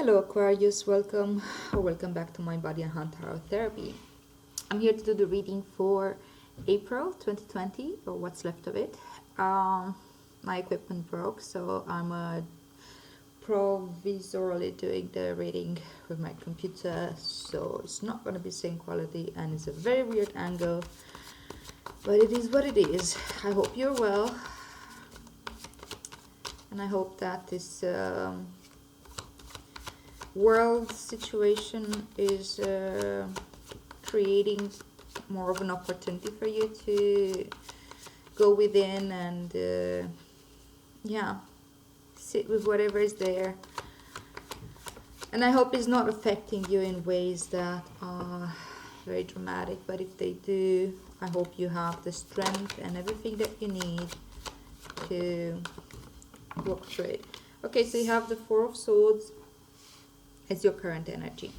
Hello Aquarius, welcome back to my Body and Hand Tarot Therapy. I'm here to do the reading for April 2020, or what's left of it. My equipment broke, so I'm provisorily doing the reading with my computer, so it's not going to be same quality and it's a very weird angle, but it is what it is. I hope you're well, and I hope that this world situation is creating more of an opportunity for you to go within and sit with whatever is there. And I hope it's not affecting you in ways that are very dramatic, but if they do, I hope you have the strength and everything that you need to walk through it. Okay, so you have the Four of Swords as your current energy.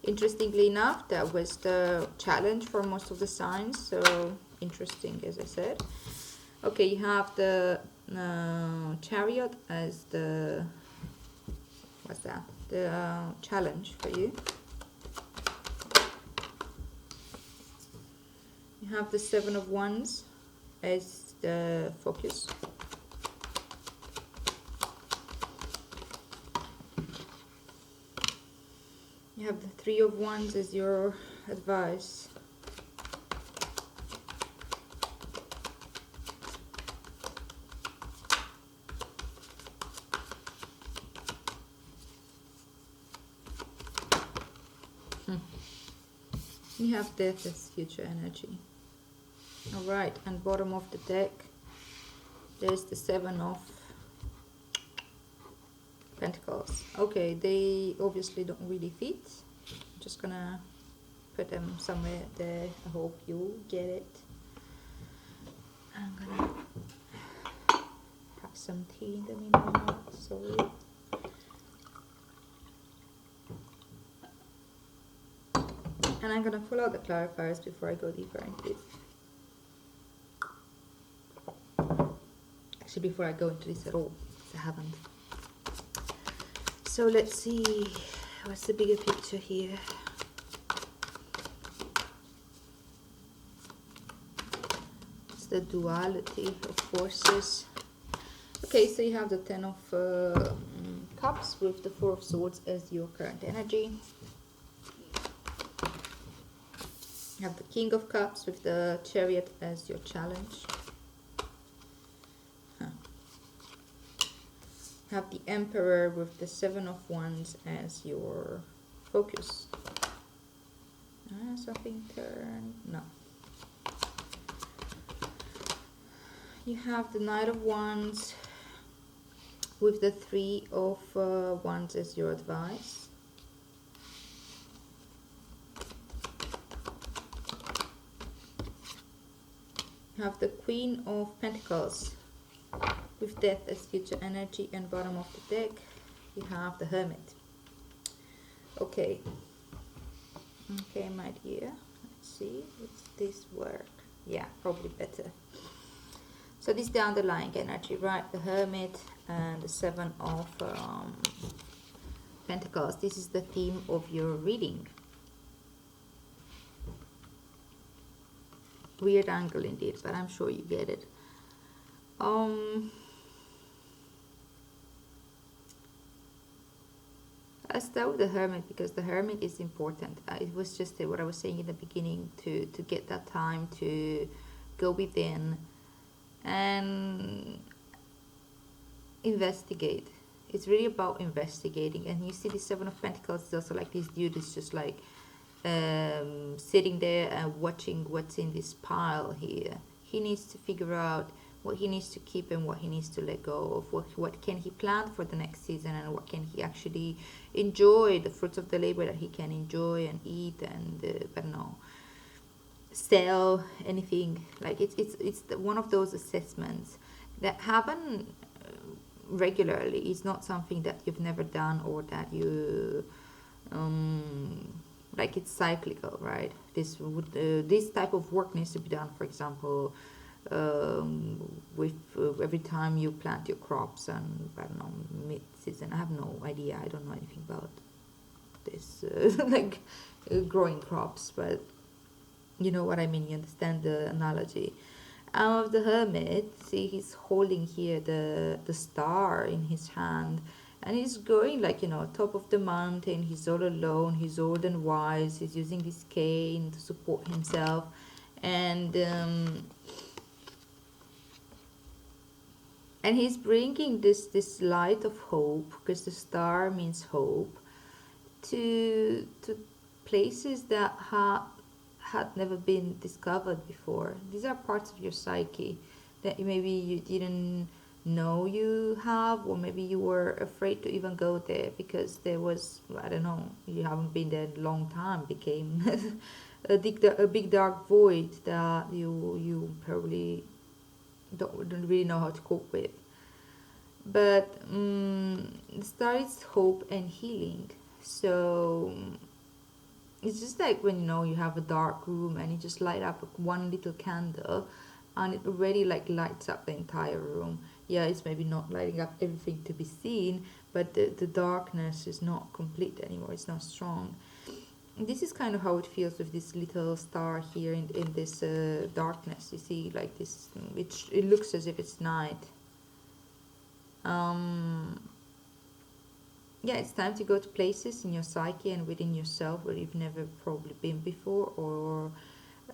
Interestingly enough, that was the challenge for most of the signs, so interesting, as I said. Okay, you have the Chariot as the challenge for you. You have the Seven of Wands as the focus. You have the Three of Wands as your advice. You have Death as future energy. Alright, and bottom of the deck, there's the Seven of Pentacles. Okay, they obviously don't really fit. I'm just gonna put them somewhere there. I hope you get it. I'm gonna have some tea in the meanwhile. Sorry. And I'm gonna pull out the clarifiers before I go deeper into this. Actually, before I go into this at all, because I haven't. So let's see, what's the bigger picture here? It's the duality of forces. Okay, so you have the Ten of Cups with the Four of Swords as your current energy. You have the King of Cups with the Chariot as your challenge. Have the Emperor with the Seven of Wands as your focus. Something turned. No. You have the Knight of Wands with the Three of Wands as your advice. You have the Queen of Pentacles with Death as future energy, and bottom of the deck you have the Hermit. Okay, my dear, let's see, does this work? Yeah, probably better. So this is the underlying energy, right? The Hermit and the Seven of Pentacles. This is the theme of your reading. Weird angle indeed, but I'm sure you get it. I'll start with the Hermit because the Hermit is important. It was just what I was saying in the beginning, to get that time to go within and investigate. It's really about investigating. And you see the Seven of Pentacles is also like this dude is just like sitting there and watching what's in this pile here. He needs to figure out what he needs to keep and what he needs to let go of. What can he plan for the next season, and what can he actually enjoy, the fruits of the labor that he can enjoy and eat, and I don't know, sell anything. Like it's one of those assessments that happen regularly. It's not something that you've never done or that you like it's cyclical, right? This type of work needs to be done, for example, with every time you plant your crops, and I don't know, mid-season I have no idea. I don't know anything about this, like growing crops, but you know what I mean. You understand the analogy. Of the hermit, see, he's holding here the star in his hand, and he's going like, top of the mountain. He's all alone. He's old and wise. He's using his cane to support himself, and he's bringing this light of hope, because the star means hope, to places that had never been discovered before. These are parts of your psyche that maybe you didn't know you have, or maybe you were afraid to even go there because there was, I don't know, you haven't been there in a long time, became a big dark void that you probably don't really know how to cope with. But the star is hope and healing. So it's just like when you have a dark room and you just light up one little candle, and it already like lights up the entire room. Yeah, it's maybe not lighting up everything to be seen, but the darkness is not complete anymore. It's not strong. And this is kind of how it feels with this little star here in this darkness. You see, like this, it looks as if it's night. Yeah, it's time to go to places in your psyche and within yourself where you've never probably been before, or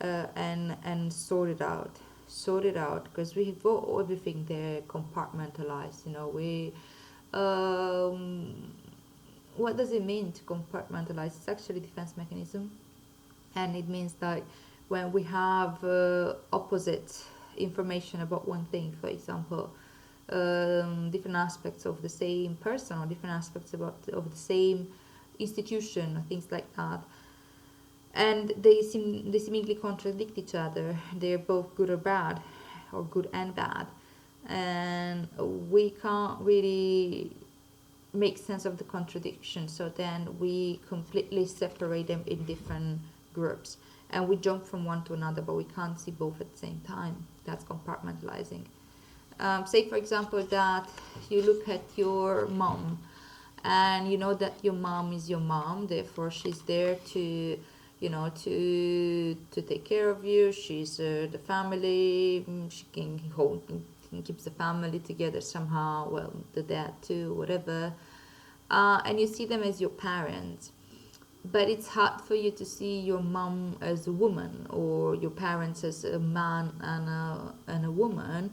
and sort it out. Sort it out, because we've got everything there compartmentalized. What does it mean to compartmentalize? It's actually a defense mechanism, and it means that when we have opposite information about one thing, for example, different aspects of the same person, or different aspects of the same institution, or things like that, and they seemingly contradict each other. They're both good or bad, or good and bad, and we can't really make sense of the contradiction. So then we completely separate them in different groups, and we jump from one to another, but we can't see both at the same time. That's compartmentalizing. Say, for example, that you look at your mom, and you know that your mom is your mom, therefore she's there to take care of you. She's the family. She can keeps the family together somehow. Well, the dad too, whatever. And you see them as your parents. But it's hard for you to see your mom as a woman, or your parents as a man and a woman,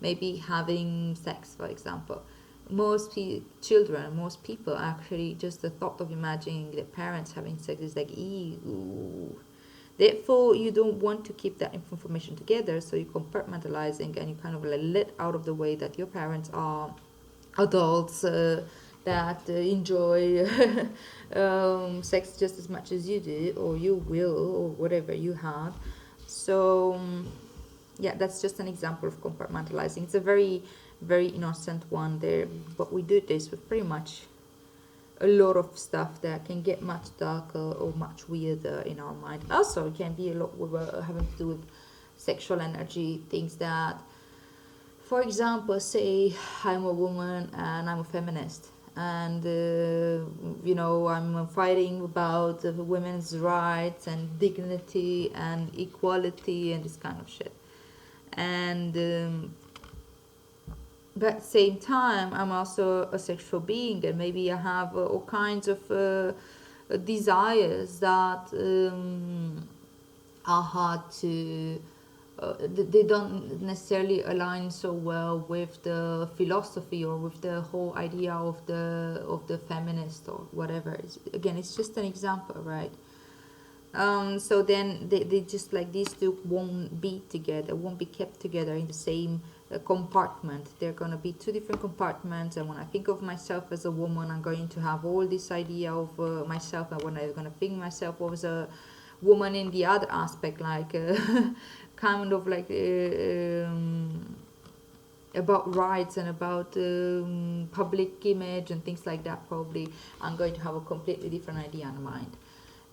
maybe having sex, for example. Most people actually, just the thought of imagining their parents having sex is like, ew. Therefore, you don't want to keep that information together, so you're compartmentalizing, and you kind of like let out of the way that your parents are adults that enjoy sex just as much as you do, or you will, or whatever you have. So yeah, that's just an example of compartmentalizing. It's a very, very innocent one there, but we do this with pretty much a lot of stuff that can get much darker or much weirder in our mind. Also, it can be a lot with having to do with sexual energy, things that, for example, say I'm a woman and I'm a feminist, and I'm fighting about women's rights and dignity and equality and this kind of shit. And but at the same time, I'm also a sexual being, and maybe I have all kinds of desires that are hard to. They don't necessarily align so well with the philosophy or with the whole idea of the feminist or whatever. It's just an example, right? So then they just like these two won't be together, won't be kept together in the same compartment. They're going to be two different compartments, and when I think of myself as a woman, I'm going to have all this idea of myself, and when I'm going to think myself as a woman in the other aspect, like kind of like about rights and about public image and things like that, probably I'm going to have a completely different idea in mind.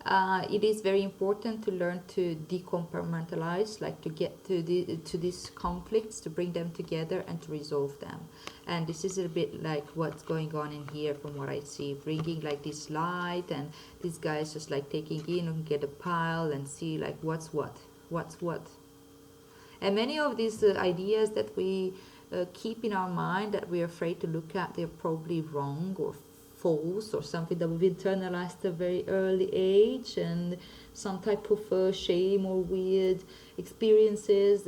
It is very important to learn to decompartmentalize, like to get to these conflicts, to bring them together and to resolve them. And this is a bit like what's going on in here from what I see, bringing like this light, and these guys just like taking in and get a pile and see like what's what. And many of these ideas that we keep in our mind that we're afraid to look at, they're probably wrong or false, or something that we've internalized at a very early age, and some type of shame or weird experiences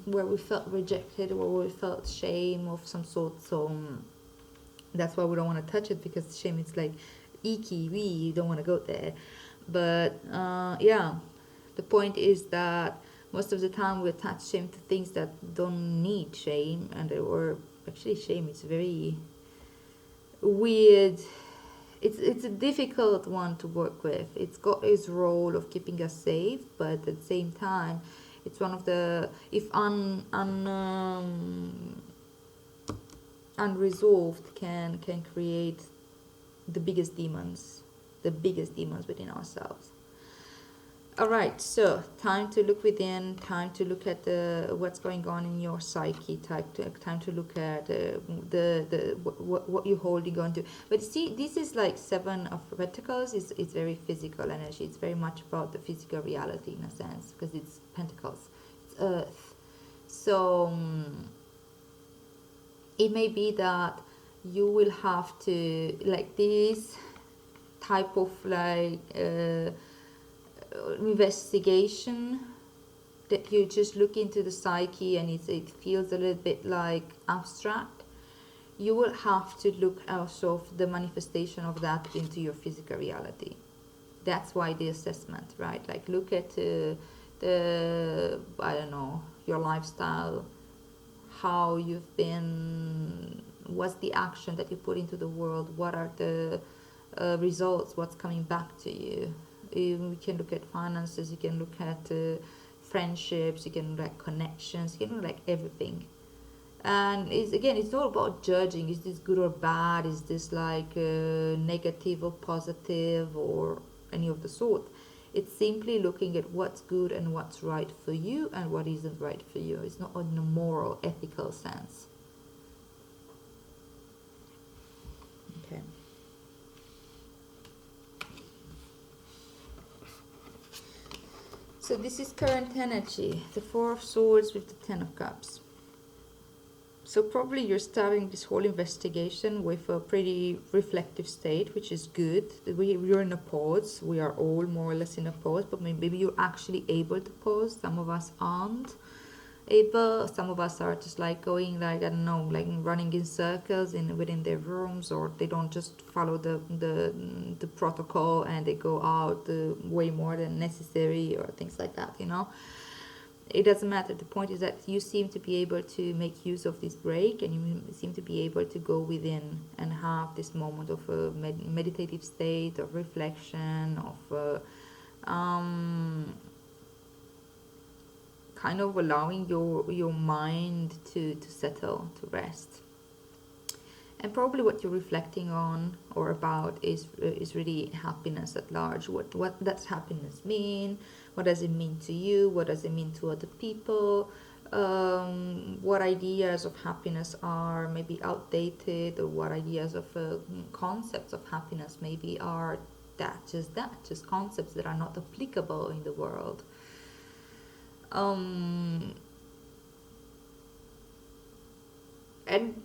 where we felt rejected or we felt shame of some sort. So that's why we don't want to touch it, because shame is like icky, we don't want to go there. But yeah, the point is that most of the time we attach shame to things that don't need shame, or actually shame is very weird. It's a difficult one to work with. It's got its role of keeping us safe, but at the same time, it's one of the, if unresolved, can create the biggest demons within ourselves. All right, so time to look within, time to look at what's going on in your psyche, time to look at what you're holding on to. But see, this is like Seven of Pentacles. It's very physical energy. It's very much about the physical reality in a sense, because it's Pentacles, it's Earth. So it may be that you will have to, like, this type of like investigation, that you just look into the psyche and it feels a little bit like abstract. You will have to look also of the manifestation of that into your physical reality. That's why the assessment, right? Like, look at the I don't know, your lifestyle, how you've been, what's the action that you put into the world, what are the results, what's coming back to you. You can look at finances, you can look at friendships, you can look at connections, you can look at everything. And it's not about judging, is this good or bad, is this like negative or positive or any of the sort. It's simply looking at what's good and what's right for you and what isn't right for you. It's not in a moral, ethical sense. Okay. So this is current energy, the Four of Swords with the Ten of Cups. So probably you're starting this whole investigation with a pretty reflective state, which is good. We're in a pause. We are all more or less in a pause, but maybe you're actually able to pause. Some of us aren't able. Some of us are just like going, like, I don't know, like running in circles within their rooms, or they don't just follow the protocol and they go out way more than necessary, or things like that, you know. It doesn't matter. The point is that you seem to be able to make use of this break, and you seem to be able to go within and have this moment of a meditative state, of reflection, of kind of allowing your mind to settle, to rest. And probably what you're reflecting on or about is really happiness at large. What does happiness mean? What does it mean to you? What does it mean to other people? What ideas of happiness are maybe outdated, or what ideas of concepts of happiness maybe are just concepts that are not applicable in the world. And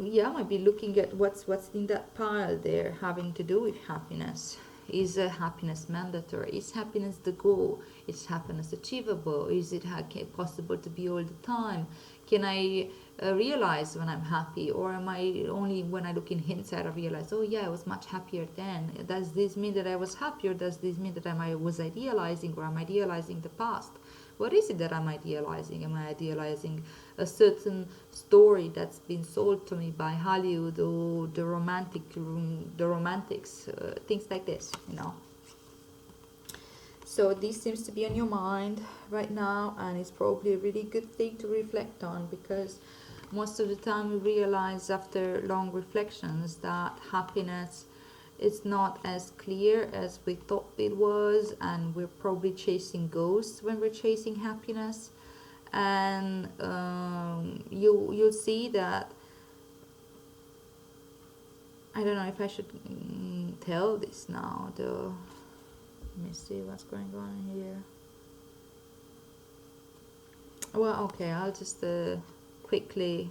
yeah, might be looking at what's in that pile there having to do with happiness. Is happiness mandatory? Is happiness the goal? Is happiness achievable? Is it possible to be all the time? Can I realize when I'm happy, or am I only when I look in hindsight I realize, oh yeah, I was much happier then? Does this mean that I was happier? Does this mean that I was idealizing, or am I idealizing the past? What is it that I'm idealizing? Am I idealizing a certain story that's been sold to me by Hollywood or the romantics, things like this, you know? So this seems to be on your mind right now, and it's probably a really good thing to reflect on, because most of the time we realize after long reflections that happiness It's not as clear as we thought it was, and we're probably chasing ghosts when we're chasing happiness. And you'll see that, I don't know if I should tell this now though. Let me see what's going on here. Well, okay, I'll just quickly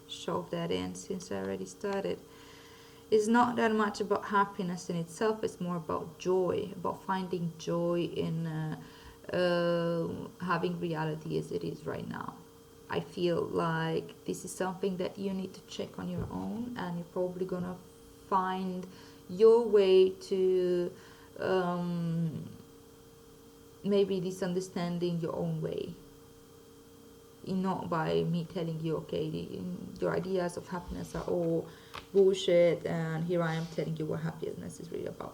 shove that in since I already started. It's not that much about happiness in itself, it's more about joy, about finding joy in having reality as it is right now. I feel like this is something that you need to check on your own, and you're probably gonna find your way to maybe this understanding your own way, not by me telling you, okay, your ideas of happiness are all bullshit, and here I am telling you what happiness is really about.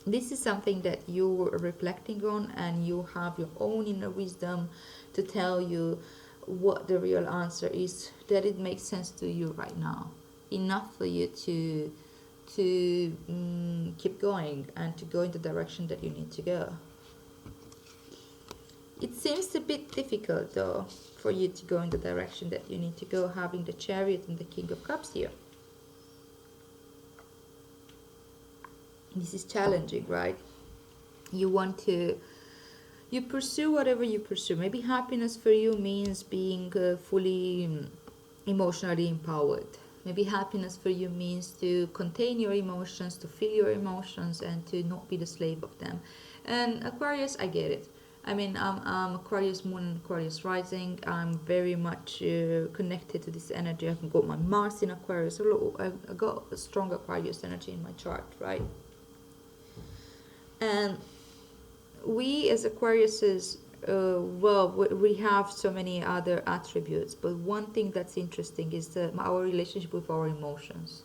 This is something that you're reflecting on, and you have your own inner wisdom to tell you what the real answer is, that it makes sense to you right now, enough for you to keep going and to go in the direction that you need to go. It seems a bit difficult though for you to go in the direction that you need to go, having the Chariot and the King of Cups here. This is challenging, right? You pursue whatever you pursue. Maybe happiness for you means being fully emotionally empowered. Maybe happiness for you means to contain your emotions, to feel your emotions, and to not be the slave of them. And Aquarius, I get it. I mean, I'm Aquarius Moon and Aquarius Rising. I'm very much connected to this energy. I've got my Mars in Aquarius. I've got a strong Aquarius energy in my chart, right? And we as Aquariuses, we have so many other attributes, but one thing that's interesting is our relationship with our emotions.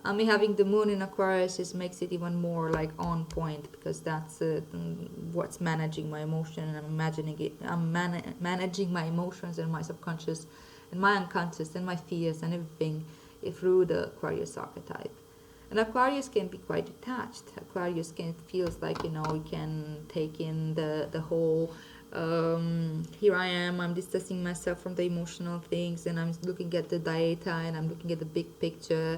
I mean, having the moon in Aquarius makes it even more like on point, because that's what's managing my emotion, and I'm managing my emotions and my subconscious and my unconscious and my fears and everything through the Aquarius archetype. And Aquarius can be quite detached. Aquarius feels like, we can take in the whole, here I am, I'm distancing myself from the emotional things, and I'm looking at the data, and I'm looking at the big picture.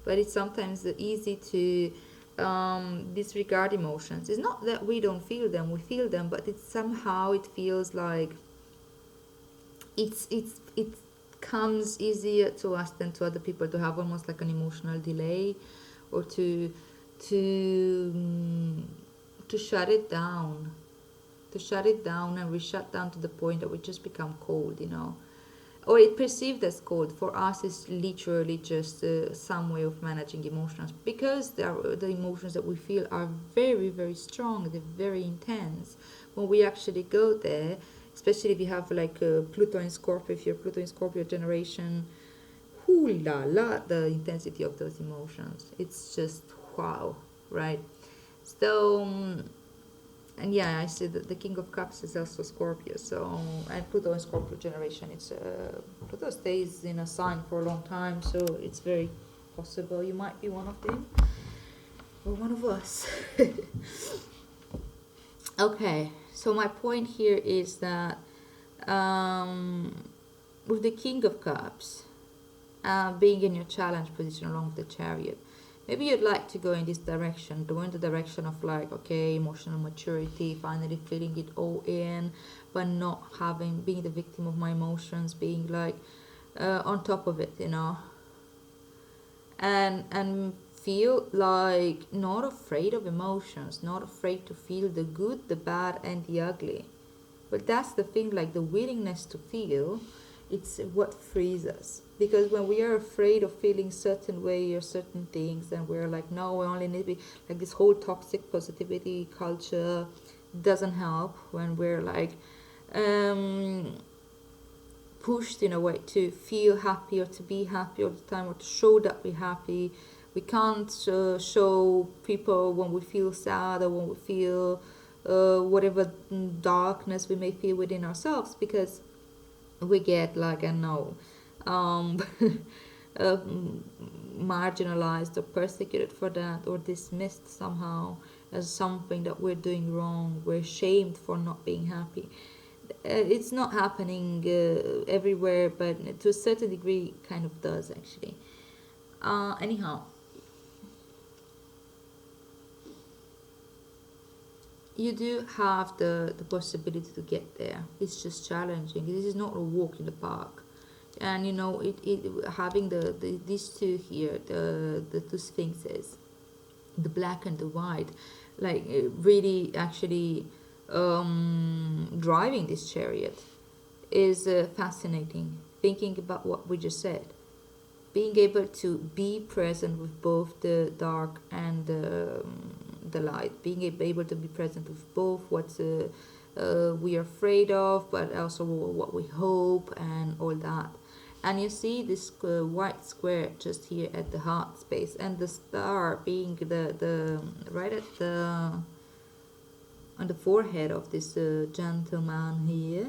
But it's sometimes easy to disregard emotions. It's not that we don't feel them, we feel them, but it feels like it comes easier to us than to other people to have almost like an emotional delay, or to shut it down, and we shut down to the point that we just become cold, or it perceived as cold. For us, it's literally just some way of managing emotions, because the emotions that we feel are very, very strong. They're very intense. When we actually go there, especially if you have like Pluto in Scorpio, if you're Pluto in Scorpio generation, hoo la la, the intensity of those emotions, it's just wow, right? So and yeah, I see that the King of Cups is also Scorpio, so, and Pluto in Scorpio generation, it's Pluto stays in a sign for a long time, so it's very possible you might be one of them or one of us. Okay, so my point here is that with the King of Cups being in your challenge position along with the Chariot, maybe you'd like to go in this direction, go in the direction of like, okay, emotional maturity, finally feeling it all in, but not being the victim of my emotions, being like on top of it, and feel like not afraid of emotions, not afraid to feel the good, the bad, and the ugly. But that's the thing, like the willingness to feel, it's what frees us. Because when we are afraid of feeling certain way or certain things, and we're like, no, we only need to be like, this whole toxic positivity culture doesn't help. When we're like pushed in a way to feel happy or to be happy all the time, or to show that we're happy, we can't show people when we feel sad, or when we feel whatever darkness we may feel within ourselves, because we get like, I know marginalized or persecuted for that, or dismissed somehow as something that we're doing wrong. We're shamed for not being happy. It's not happening everywhere, but to a certain degree kind of does actually. Anyhow, you do have the possibility to get there. It's just challenging. This is not a walk in the park. And you know, having these two here, the two sphinxes, the black and the white, like really actually driving this chariot is fascinating. Thinking about what we just said, being able to be present with both the dark and the light, being able to be present with both what we are afraid of, but also what we hope and all that. And you see this white square just here at the heart space, and the star being the right at the on the forehead of this gentleman here.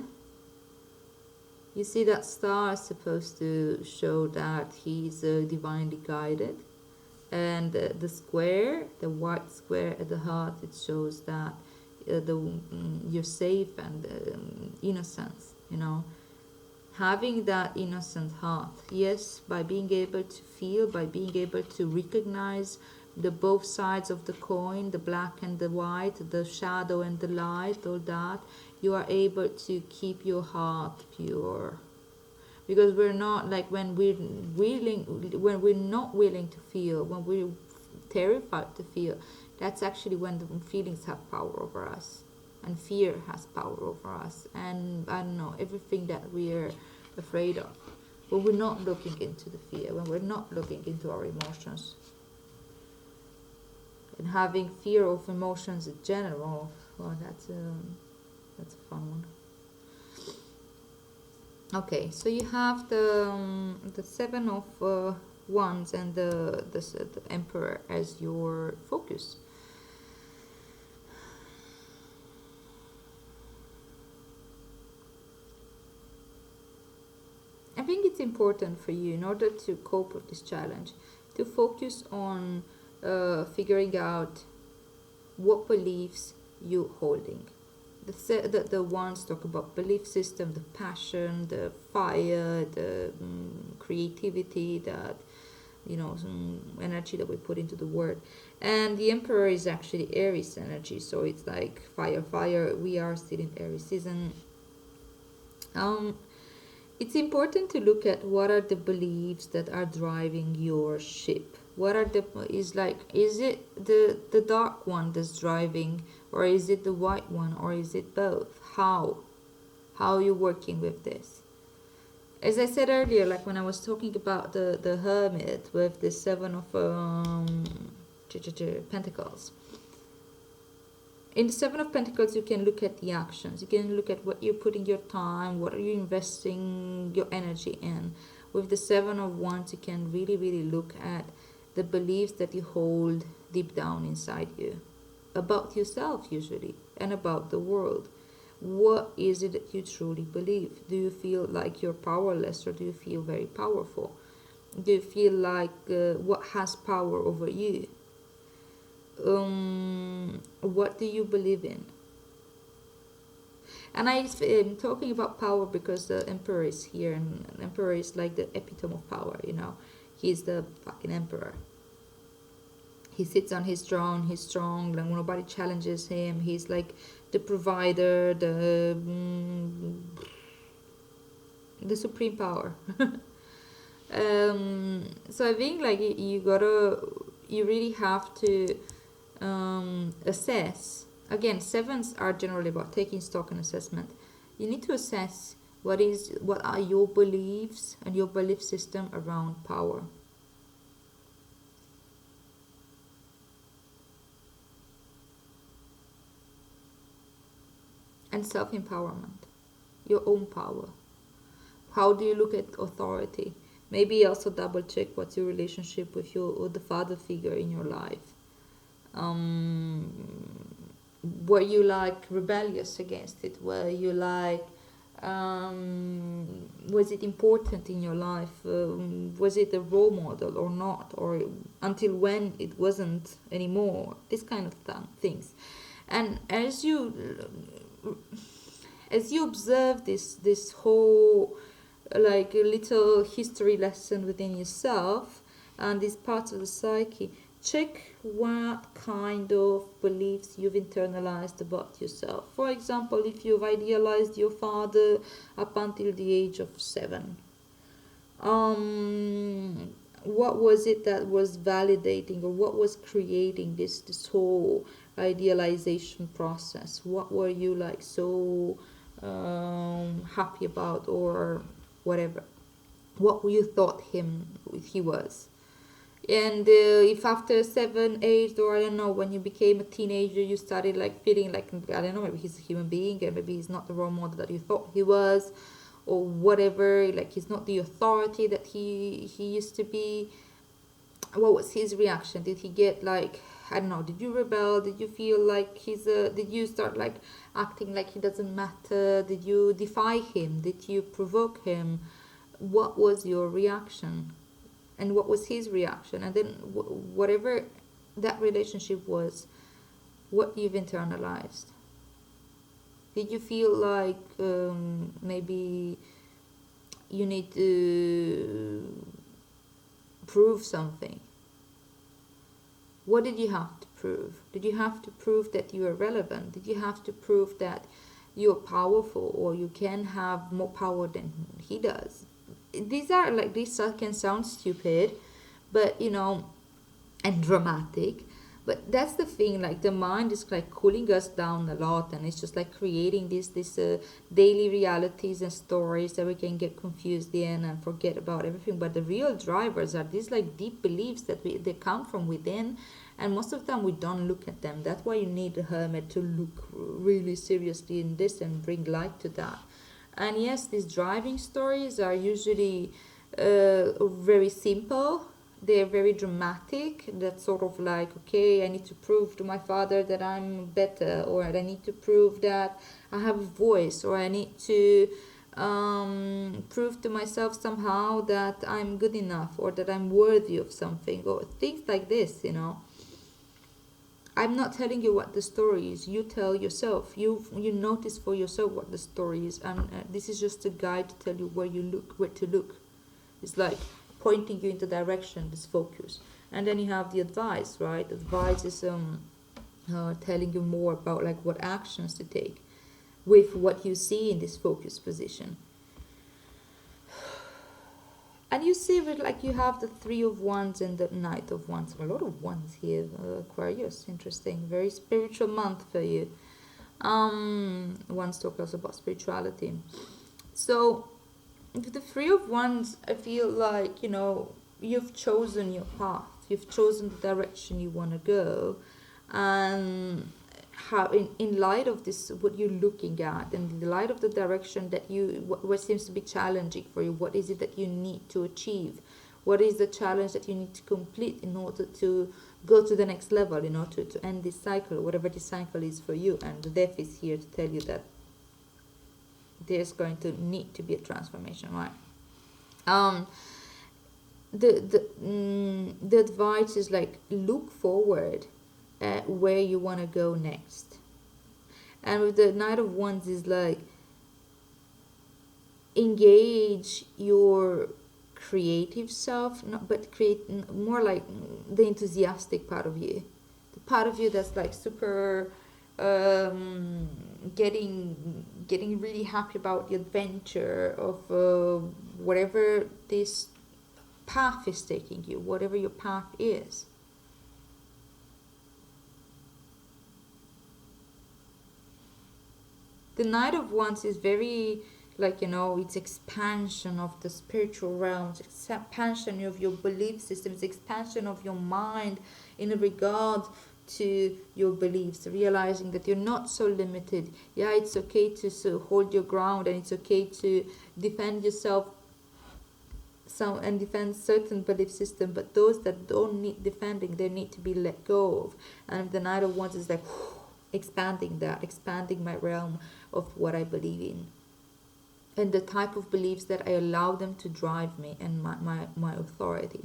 You see that star is supposed to show that he's divinely guided, and the square, the white square at the heart, it shows that you're safe and innocence. You know, having that innocent heart. Yes, by being able to feel, by being able to recognize the both sides of the coin, the black and the white, the shadow and the light, all that, you are able to keep your heart pure. Because we're not like when we're not willing to feel, when we're terrified to feel, that's actually when the feelings have power over us, and fear has power over us, and I don't know, everything that we're afraid of. When we're not looking into the fear, when we're not looking into our emotions, and having fear of emotions in general, well, that's a fun one. Okay, so you have the Seven of Wands and the Emperor as your focus. I think it's important for you, in order to cope with this challenge, to focus on figuring out what beliefs you're holding. The ones talk about belief system, the passion, the fire, the creativity, that energy that we put into the word. And the Emperor is actually Aries energy, so it's like fire. We are still in Aries season. It's important to look at what are the beliefs that are driving your ship. Is it the dark one that's driving, or is it the white one, or is it both? How are you working with this? As I said earlier, like when I was talking about the Hermit with the Seven of Pentacles. In the Seven of Pentacles, you can look at the actions. You can look at what you're putting your time, what are you investing your energy in. With the Seven of Wands, you can really, really look at the beliefs that you hold deep down inside you. About yourself, usually, and about the world. What is it that you truly believe? Do you feel like you're powerless, or do you feel very powerful? Do you feel like what has power over you? What do you believe in? And I'm talking about power because the Emperor is here, and the Emperor is like the epitome of power, He's the fucking Emperor. He sits on his throne, he's strong, like nobody challenges him. He's like the provider, the supreme power. So I think like you really have to assess. Again, sevens are generally about taking stock and assessment. You need to assess what are your beliefs and your belief system around power. And self-empowerment, your own power. How do you look at authority? Maybe also double check what's your relationship with the father figure in your life. Were you like rebellious against it? Were you like Was it important in your life? Was it a role model or not? Or until when it wasn't anymore? This kind of things. And as you observe this whole like a little history lesson within yourself and these parts of the psyche, check what kind of beliefs you've internalized about yourself. For example, if you've idealized your father up until the age of 7, what was it that was validating, or what was creating this whole idealization process? What were you like so happy about, or whatever? What you thought he was? And if after 7, 8, or I don't know, when you became a teenager, you started like feeling like, I don't know, maybe he's a human being, and maybe he's not the role model that you thought he was, or whatever, like he's not the authority that he used to be. What was his reaction? Did he get like, I don't know, did you rebel? Did you feel like did you start like acting like he doesn't matter? Did you defy him? Did you provoke him? What was your reaction? And what was his reaction? And then whatever that relationship was, what you've internalized. Did you feel like maybe you need to prove something? What did you have to prove? Did you have to prove that you are relevant? Did you have to prove that you're powerful, or you can have more power than he does? These can sound stupid, but and dramatic, but that's the thing. Like the mind is like cooling us down a lot, and it's just like creating these daily realities and stories that we can get confused in and forget about everything. But the real drivers are these like deep beliefs that they come from within, and most of the time we don't look at them. That's why you need a hermit to look really seriously in this and bring light to that. And yes, these driving stories are usually very simple. They're very dramatic. That's sort of like, okay, I need to prove to my father that I'm better, or I need to prove that I have a voice, or I need to prove to myself somehow that I'm good enough, or that I'm worthy of something, or things like this, I'm not telling you what the story is. You tell yourself. You notice for yourself what the story is, and this is just a guide to tell you where to look. It's like pointing you into direction, this focus. And then you have the advice, right? Advice is telling you more about like what actions to take with what you see in this focus position. And you see with like you have the 3 of Wands and the Knight of Wands. A lot of Wands here, Aquarius. Interesting. Very spiritual month for you. Wands talk also about spirituality. So with the 3 of Wands, I feel like you've chosen your path. You've chosen the direction you want to go, and how in light of this, what you're looking at, and in the light of the direction that what seems to be challenging for you, what is it that you need to achieve, what is the challenge that you need to complete in order to go to the next level, to end this cycle, whatever this cycle is for you. And the death is here to tell you that there's going to need to be a transformation, right? The advice is like, look forward at where you want to go next. And with the Knight of Wands is like, engage your creative self, but create more like the enthusiastic part of you, the part of you that's like super getting really happy about the adventure of whatever this path is taking you, whatever your path is. The Knight of Wands is very like, it's expansion of the spiritual realms, expansion of your belief systems, expansion of your mind in regard to your beliefs, realizing that you're not so limited. Yeah, it's okay to hold your ground, and it's okay to defend yourself and defend certain belief system, but those that don't need defending, they need to be let go of. And the Knight of Wands is like expanding my realm of what I believe in. and the type of beliefs that I allow them to drive me and my authority.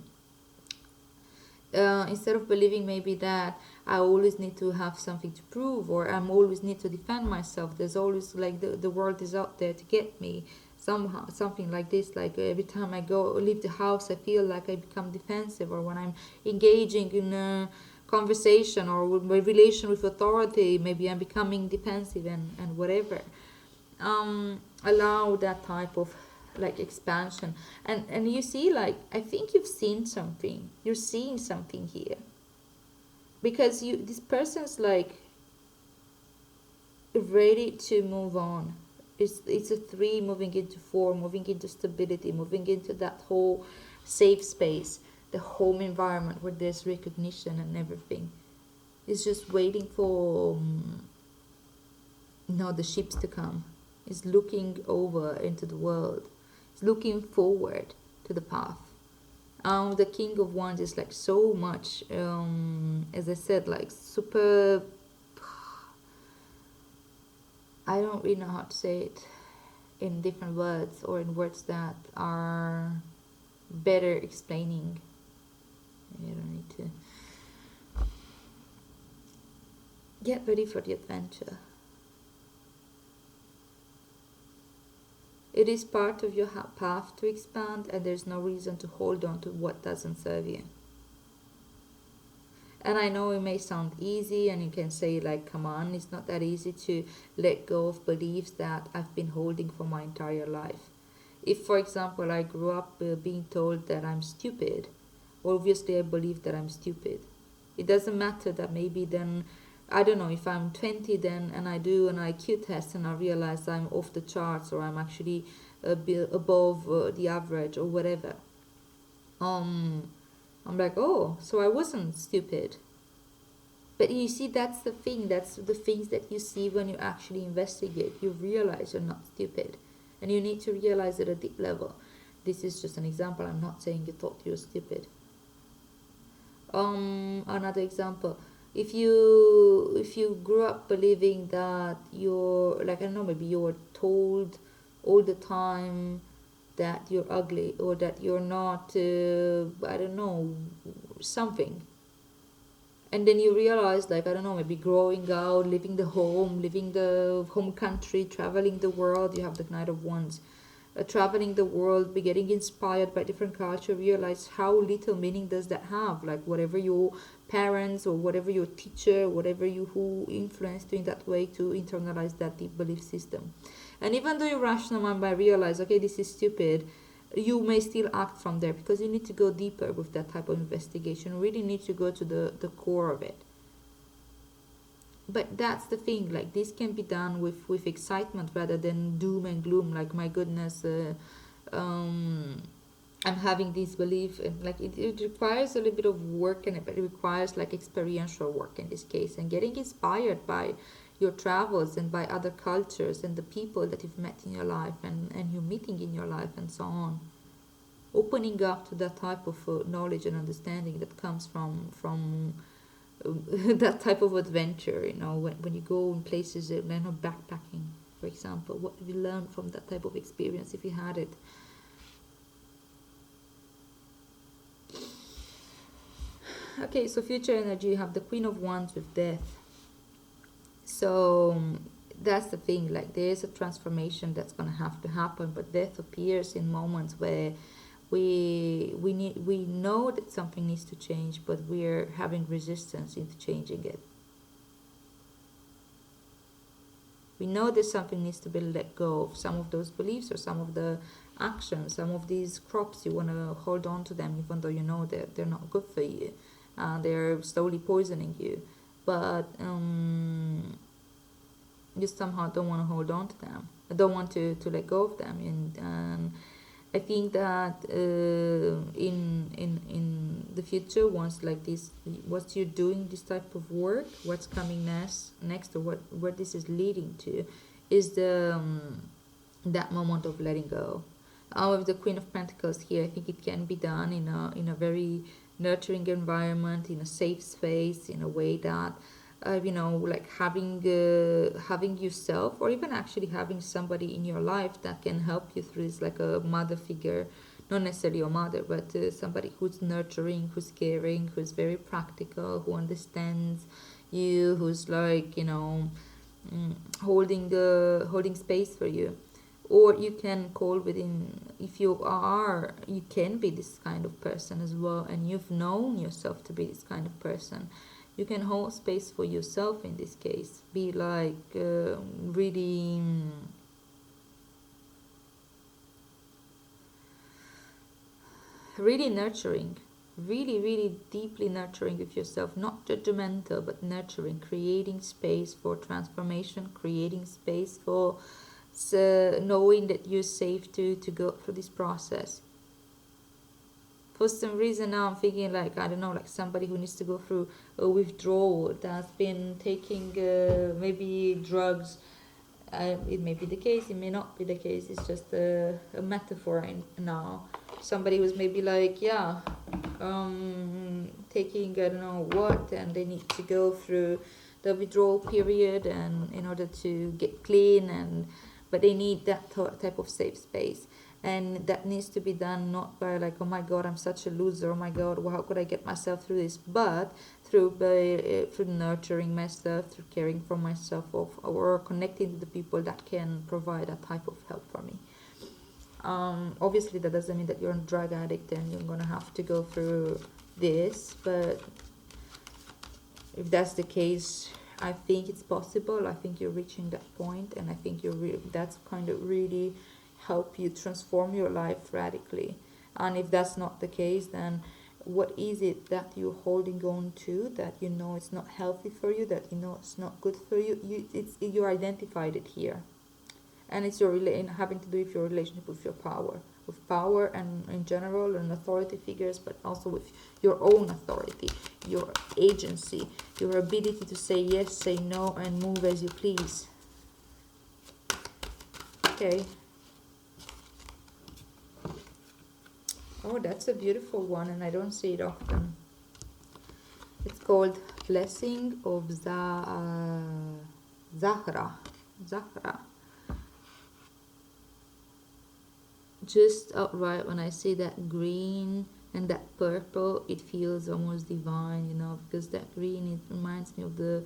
Instead of believing maybe that I always need to have something to prove, or I'm always need to defend myself, there's always like the world is out there to get me, somehow something like this, like every time I go leave the house I feel like I become defensive, or when I'm engaging in a conversation or with my relation with authority, maybe I'm becoming defensive and whatever. Allow that type of like expansion, and you see, like, I think you've seen something, you're seeing something here, because this person's like ready to move on. It's a 3 moving into 4, moving into stability, moving into that whole safe space, the home environment where there's recognition and everything. It's just waiting for the ships to come. It's looking over into the world. It's looking forward to the path. The King of Wands is like so much, as I said, like super. I don't really know how to say it in different words, or in words that are better explaining. Maybe I don't need to. Get ready for the adventure. It is part of your path to expand, and there's no reason to hold on to what doesn't serve you. And I know it may sound easy, and you can say like, come on, it's not that easy to let go of beliefs that I've been holding for my entire life. If, for example, I grew up being told that I'm stupid, obviously I believe that I'm stupid. It doesn't matter that maybe then, I don't know, if I'm 20 then and I do an IQ test and I realize I'm off the charts, or I'm actually a bit above the average or whatever. I'm like, oh, so I wasn't stupid. But you see, that's the thing. That's the things that you see when you actually investigate. You realize you're not stupid. And you need to realize it at a deep level. This is just an example. I'm not saying you thought you were stupid. Another example. If you grew up believing that you're, like, I don't know, maybe you were told all the time that you're ugly, or that you're not, I don't know, something. And then you realize, like, I don't know, maybe growing out, leaving the home country, traveling the world, you have the Knight of Wands. Traveling the world, be getting inspired by different culture, realize how little meaning does that have. Like, whatever your parents or whatever your teacher, whatever you who influenced you in that way to internalize that deep belief system. And even though your rational mind might realize, okay, this is stupid, you may still act from there, because you need to go deeper with that type of investigation. You really need to go to the core of it. But that's the thing, like, this can be done with excitement rather than doom and gloom, like, my goodness, I'm having this belief. And like, it requires a little bit of work, and it requires like experiential work in this case, and getting inspired by your travels and by other cultures and the people that you've met in your life and you're meeting in your life, and so on. Opening up to that type of knowledge and understanding that comes from that type of adventure, when you go in places, backpacking, for example. What have you learned from that type of experience, if you had it? Okay, so future energy, you have the Queen of Wands with death. So that's the thing, like, there's a transformation that's going to have to happen, but death appears in moments where we know that something needs to change, but we're having resistance into changing it. We know that something needs to be let go of, some of those beliefs or some of the actions, some of these crops. You want to hold on to them even though you know that they're not good for you. They're slowly poisoning you, but you somehow don't want to hold on to them. I don't want to let go of them. And I think that in the future, once like this, once you're doing this type of work, what's coming next, or what this is leading to, is the that moment of letting go. With the Queen of Pentacles here, I think it can be done in a very nurturing environment, in a safe space, in a way that like having yourself, or even actually having somebody in your life that can help you through this, like a mother figure, not necessarily your mother, but somebody who's nurturing, who's caring, who's very practical, who understands you, who's like, holding space for you. Or you can call within, if you can be this kind of person as well, and you've known yourself to be this kind of person, you can hold space for yourself in this case. Be like really nurturing, really deeply nurturing of yourself, not judgmental but nurturing, creating space for transformation, creating space for knowing that you're safe to go through this process. For some reason now I'm thinking, like, I don't know, like somebody who needs to go through a withdrawal, that's been taking maybe drugs. It may be the case, it may not be the case, it's just a metaphor now. Somebody who's maybe like, taking I don't know what, and they need to go through the withdrawal period, and in order to get clean, but they need that type of safe space. And that needs to be done not by like, oh my god, I'm such a loser, oh my god, how could I get myself through this, but through nurturing myself, through caring for myself, or connecting to the people that can provide that type of help for me. Obviously that doesn't mean that you're a drug addict and you're gonna have to go through this, but if that's the case, I think it's possible. I think you're reaching that point, and I think that's kind of really help you transform your life radically. And if that's not the case, then what is it that you're holding on to, that you know it's not healthy for you, that you know it's not good for you? You identified it here, and it's having to do with your relationship with power, and in general, and authority figures, but also with your own authority, your agency, your ability to say yes, say no, and move as you please. Okay. Oh, that's a beautiful one, and I don't see it often. It's called Blessing of Zahra. Just outright, when I see that green and that purple, it feels almost divine, because that green, it reminds me of the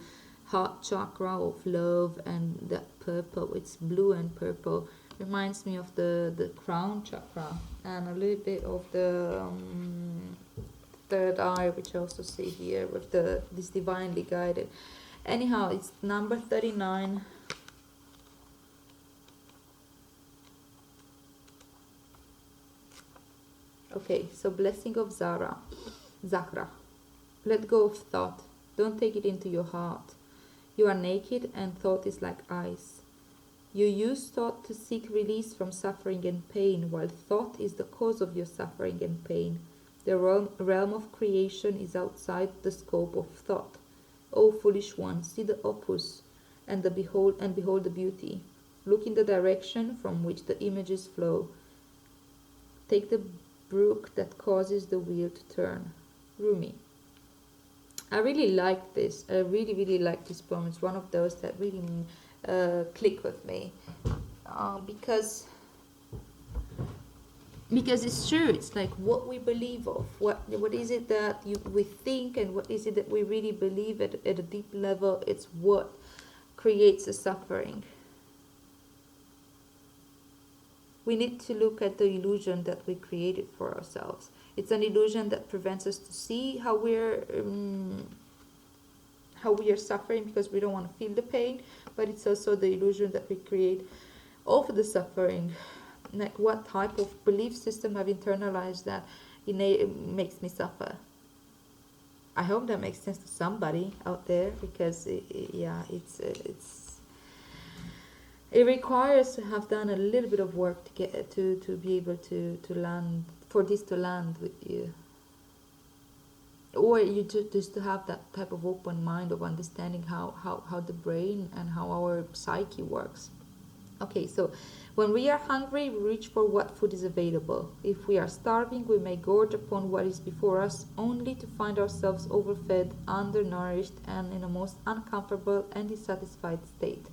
heart chakra of love, and that purple, it's blue and purple, reminds me of the crown chakra, and a little bit of the third eye, which I also see here with this divinely guided. Anyhow, it's number 39. Okay, so Blessing of Zahra. Let go of thought. Don't take it into your heart. You are naked, and thought is like ice. You use thought to seek release from suffering and pain, while thought is the cause of your suffering and pain. The realm of creation is outside the scope of thought. O foolish one, see the opus and behold the beauty. Look in the direction from which the images flow. Take the brook that causes the wheel to turn. Rumi. I really like this. I really like this poem. It's one of those that really click with me, because it's true. It's like what we believe of, what is it that we think, and what is it that we really believe at a deep level. It's what creates the suffering. We need to look at the illusion that we created for ourselves. It's an illusion that prevents us to see how we are suffering, because we don't want to feel the pain, but it's also the illusion that we create of the suffering. Like, what type of belief system I've internalized that it makes me suffer? I hope that makes sense to somebody out there, because it requires to have done a little bit of work to get to be able to land, for this to land with you. Or you just to have that type of open mind of understanding how the brain and how our psyche works. Okay, so when we are hungry, we reach for what food is available. If we are starving, we may gorge upon what is before us, only to find ourselves overfed, undernourished, and in a most uncomfortable and dissatisfied state.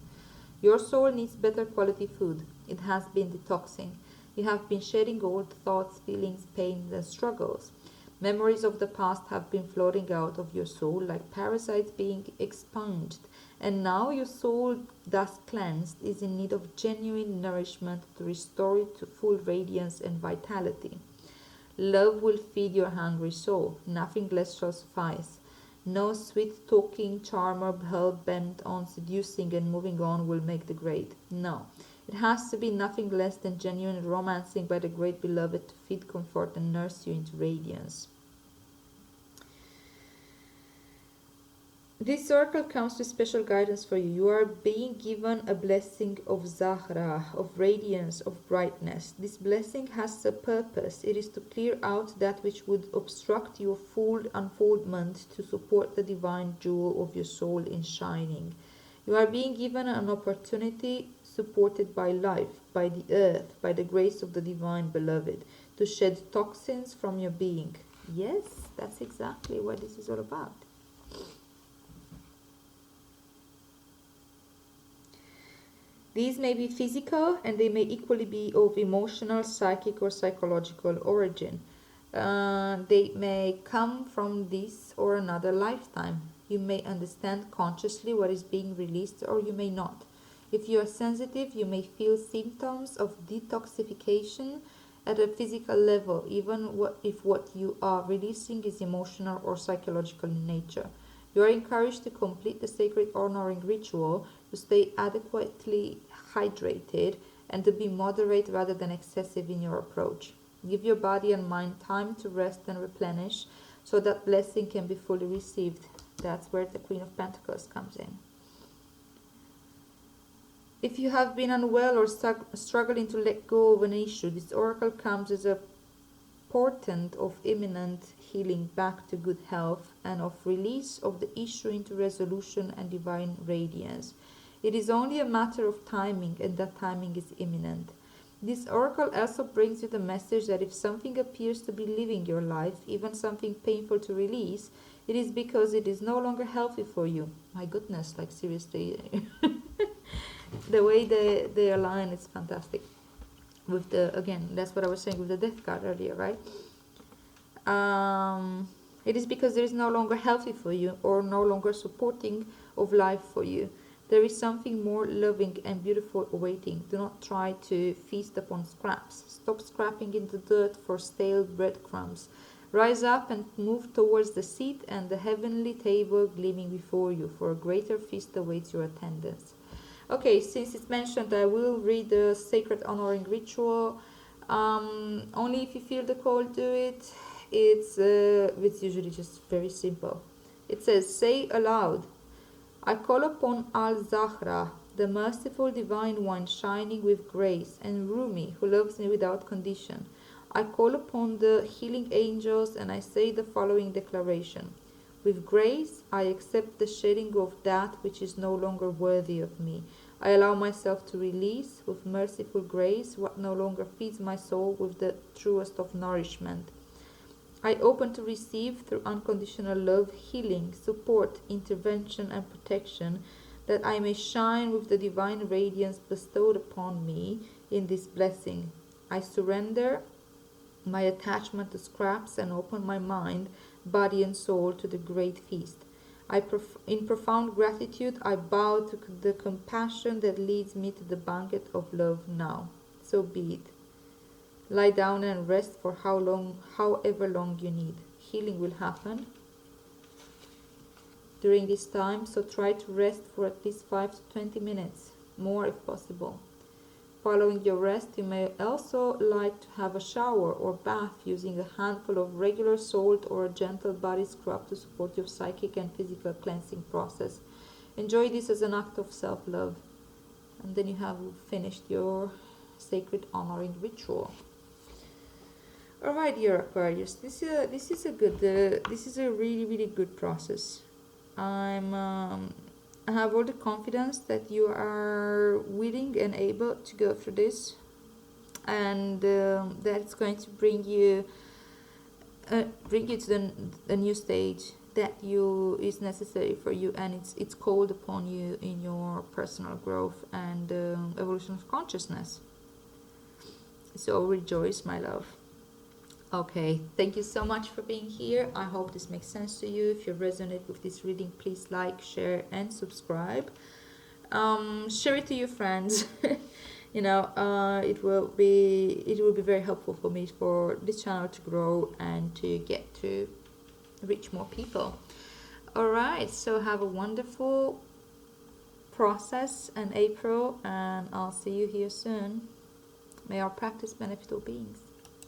Your soul needs better quality food. It has been detoxing. You have been shedding old thoughts, feelings, pains, and struggles. Memories of the past have been floating out of your soul like parasites being expunged, and now your soul, thus cleansed, is in need of genuine nourishment to restore it to full radiance and vitality. Love will feed your hungry soul. Nothing less shall suffice. No sweet talking charmer hell bent on seducing and moving on will make the grade. No. It has to be nothing less than genuine romancing by the great beloved to feed, comfort, and nurse you into radiance. This circle comes with special guidance for you. You are being given a blessing of Zahra, of radiance, of brightness. This blessing has a purpose. It is to clear out that which would obstruct your full unfoldment to support the divine jewel of your soul in shining. You are being given an opportunity supported by life, by the earth, by the grace of the divine beloved, to shed toxins from your being. Yes, that's exactly what this is all about. These may be physical and they may equally be of emotional, psychic, or psychological origin. They may come from this or another lifetime. You may understand consciously what is being released or you may not. If you are sensitive, you may feel symptoms of detoxification at a physical level, even if what you are releasing is emotional or psychological in nature. You are encouraged to complete the sacred honoring ritual, to stay adequately hydrated, and to be moderate rather than excessive in your approach. Give your body and mind time to rest and replenish so that blessing can be fully received. That's where the Queen of Pentacles comes in. If you have been unwell or struggling to let go of an issue, this oracle comes as a portent of imminent healing back to good health and of release of the issue into resolution and divine radiance. It is only a matter of timing, and that timing is imminent. This oracle also brings you the message that if something appears to be living your life, even something painful to release, it is because it is no longer healthy for you. My goodness, like seriously. The way they align is fantastic. With the, again, that's what I was saying with the death card earlier, right? It is because there is no longer healthy for you or no longer supporting of life for you. There is something more loving and beautiful awaiting. Do not try to feast upon scraps. Stop scrapping in the dirt for stale breadcrumbs. Rise up and move towards the seat and the heavenly table gleaming before you, for a greater feast awaits your attendance. Okay, since it's mentioned, I will read the sacred honoring ritual. Only if you feel the call, do it. It's usually just very simple. It says, say aloud, I call upon Al-Zahra, the merciful divine one shining with grace, and Rumi, who loves me without condition. I call upon the healing angels and I say the following declaration. With grace, I accept the shedding of that which is no longer worthy of me. I allow myself to release with merciful grace what no longer feeds my soul with the truest of nourishment. I open to receive through unconditional love, healing, support, intervention, and protection, that I may shine with the divine radiance bestowed upon me in this blessing. I surrender my attachment to scraps and open my mind, body, and soul to the great feast. In profound gratitude, I bow to the compassion that leads me to the banquet of love now. So be it. Lie down and rest for however long you need. Healing will happen during this time, so try to rest for at least 5 to 20 minutes, more if possible. Following your rest, you may also like to have a shower or bath using a handful of regular salt or a gentle body scrub to support your psychic and physical cleansing process. Enjoy this as an act of self-love. And then you have finished your sacred honoring ritual. Alright, dear Aquarius, this is a really good process. I'm have all the confidence that you are willing and able to go through this, and that's going to bring you to the new stage that you is necessary for you, and it's called upon you in your personal growth and evolution of consciousness. So rejoice, my love. Okay, thank you so much for being here. I hope this makes sense to you. If you resonate with this reading, please like, share, and subscribe. Share it to your friends. It will be very helpful for me, for this channel to grow and to get to reach more people. All right, so have a wonderful process in April, and I'll see you here soon. May our practice benefit all beings.